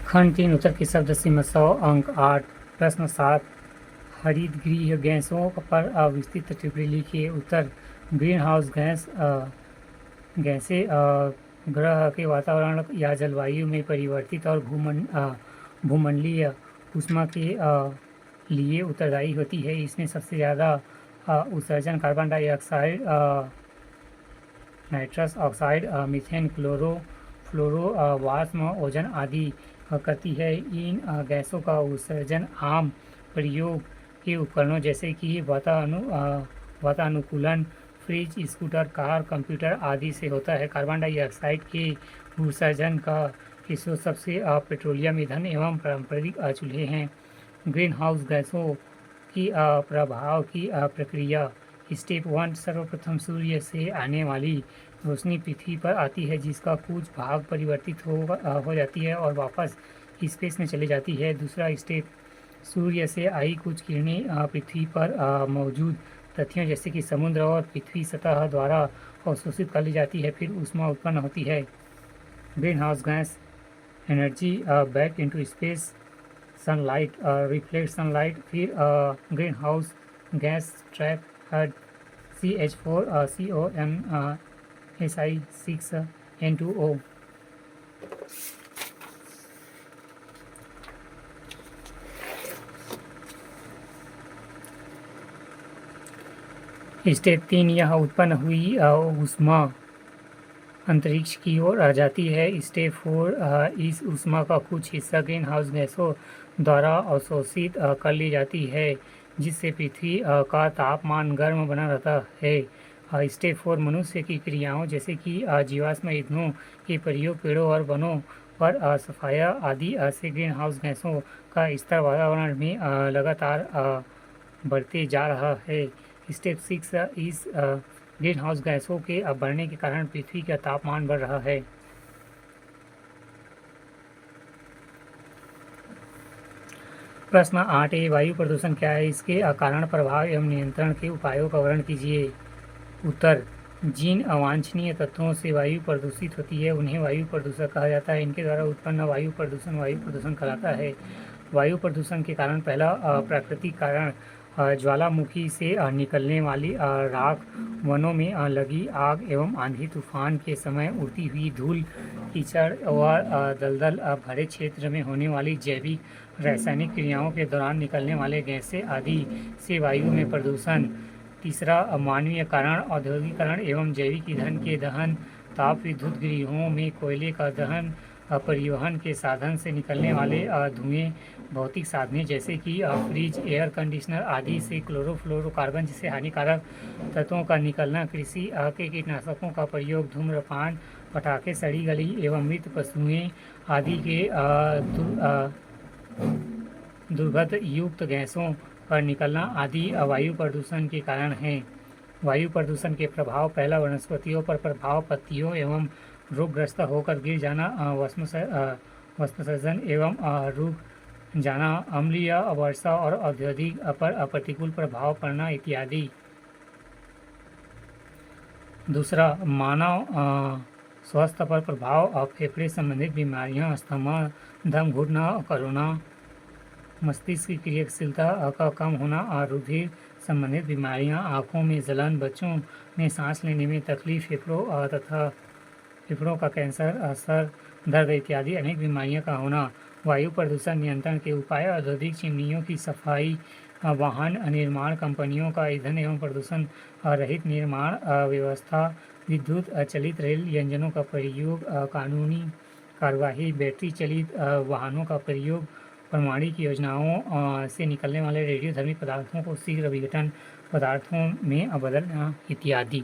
खंड 3 उत्तर की शब्द सीमा 100 अंक 8 प्रश्न 7 हरितगृह गैसों पर विस्तृत टिप्पणी लिखिए। उत्तर ग्रीन हाउस गैसें ग्रह के वातावरण या जलवायु में परिवर्तित और भूमंडलीय ऊष्मा के लिए उत्तरदायी होती है। इसमें सबसे ज़्यादा उत्सर्जन carbon dioxide, nitrous oxide, methane, fluoro वाष्प, ओजोन आदि करती है। इन गैसों का उत्सर्जन आम प्रयोग के उपकरणों जैसे कि वातानुकूलन, फ्रिज, स्कूटर, कार, कंप्यूटर आदि से होता है। कार्बन डाइऑक्साइड के उत्सर्जन का स्रोत सबसे पेट्रोलियम ईंधन एवं पारंपरिक चूल्हे हैं। ग्रीन हाउस गैसों की प्रभाव की प्रक्रिया। स्टेप 1 सर्वप्रथम सूर्य से आने वाली रोशनी पृथ्वी पर आती है, जिसका कुछ भाग परिवर्तित हो जाती है और वापस स्पेस में चली जाती है। दूसरा स्टेप सूर्य से आई कुछ किरणें पृथ्वी पर मौजूद तथ्यों जैसे कि समुद्र और पृथ्वी सतह द्वारा अवशोषित कर ली जाती है, फिर ऊष्मा उत्पन्न होती है। Greenhouse gas energy back into space, sunlight reflect sunlight, फिर greenhouse gas trap CH4 COM Si6 N2O। Step 3 यह उत्पन्न हुई ऊष्मा अंतरिक्ष की ओर आ जाती है। स्टेप 4 इस ऊष्मा का कुछ हिस्सा ग्रीन हाउस गैसों द्वारा अवशोषित कर ली जाती है, जिससे पृथ्वी का तापमान गर्म बना रहता है। स्टेप 4 मनुष्य की क्रियाओं जैसे कि जीवाश्म ईंधनों के प्रयोग, पेड़ों और वनों पर सफाया आदि से ग्रीन हाउस गैसों का स्तर वातावरण में लगातार बढ़ते जा रहा है। स्टेप 6 इस ग्रीन हाउस गैसों के बढ़ने के कारण पृथ्वी का तापमान बढ़ रहा है। प्रश्न 8 वायु प्रदूषण क्या है? इसके कारण, प्रभाव एवं नियंत्रण के उपायों का वर्णन कीजिए। उत्तर जिन अवांछनीय तत्वों से वायु प्रदूषित होती है उन्हें वायु प्रदूषण कहा जाता है। इनके द्वारा उत्पन्न वायु प्रदूषण कहलाता है। वायु प्रदूषण के कारण पहला प्राकृतिक कारण ज्वालामुखी से निकलने वाली राख, वनों में लगी आग एवं आंधी तूफान के समय उड़ती हुई धूल, कीचड़ व दलदल भरे क्षेत्र में होने वाली जैविक रासायनिक क्रियाओं के दौरान निकलने वाले गैसें आदि से वायु में प्रदूषण। तीसरा मानवीय कारण औद्योगिकरण एवं जैविक ईंधन के दहन, ताप विद्युत गृहों में कोयले का दहन, परिवहन के साधन से निकलने वाले धुएं, भौतिक साधनें जैसे कि फ्रिज, एयर कंडीशनर आदि से क्लोरोफ्लोरोकार्बन जैसे हानिकारक तत्वों का निकलना, कृषि के कीटनाशकों का प्रयोग, धूम्रपान, पटाखे, सड़ी गली एवं मृत पशुएं आदि के दुर्गंध युक्त गैसों पर निकलना आदि वायु प्रदूषण के कारण हैं। वायु प्रदूषण के प्रभाव। पहला वनस्पतियों पर प्रभाव, पत्तियों एवं रोगग्रस्त होकर गिर जाना, वस्त्रसर्जन एवं रुक जाना, अम्लीय वर्षा और औद्योगिक पर प्रतिकूल प्रभाव पड़ना इत्यादि। दूसरा मानव स्वास्थ्य पर प्रभाव, फेफड़े संबंधित बीमारियां, अस्थमा, दम घुटना, कोरोना, मस्तिष्क की क्रियाशीलता का कम होना, रुधिर संबंधित बीमारियां, आँखों में जलन, बच्चों में सांस लेने में तकलीफ, फेफड़ों का कैंसर, सर दर्द इत्यादि अनेक बीमारियों का होना। वायु प्रदूषण नियंत्रण के उपाय। औद्योगिक चिमनियों की सफाई, वाहन निर्माण कंपनियों का ईंधन एवं प्रदूषण रहित निर्माण व्यवस्था, विद्युत चलित रेल इंजनों का प्रयोग, कानूनी कार्यवाही, बैटरी चलित वाहनों का प्रयोग, परमाणु योजनाओं से निकलने वाले रेडियोधर्मी पदार्थों को शीघ्र विघटन पदार्थों में बदलना इत्यादि।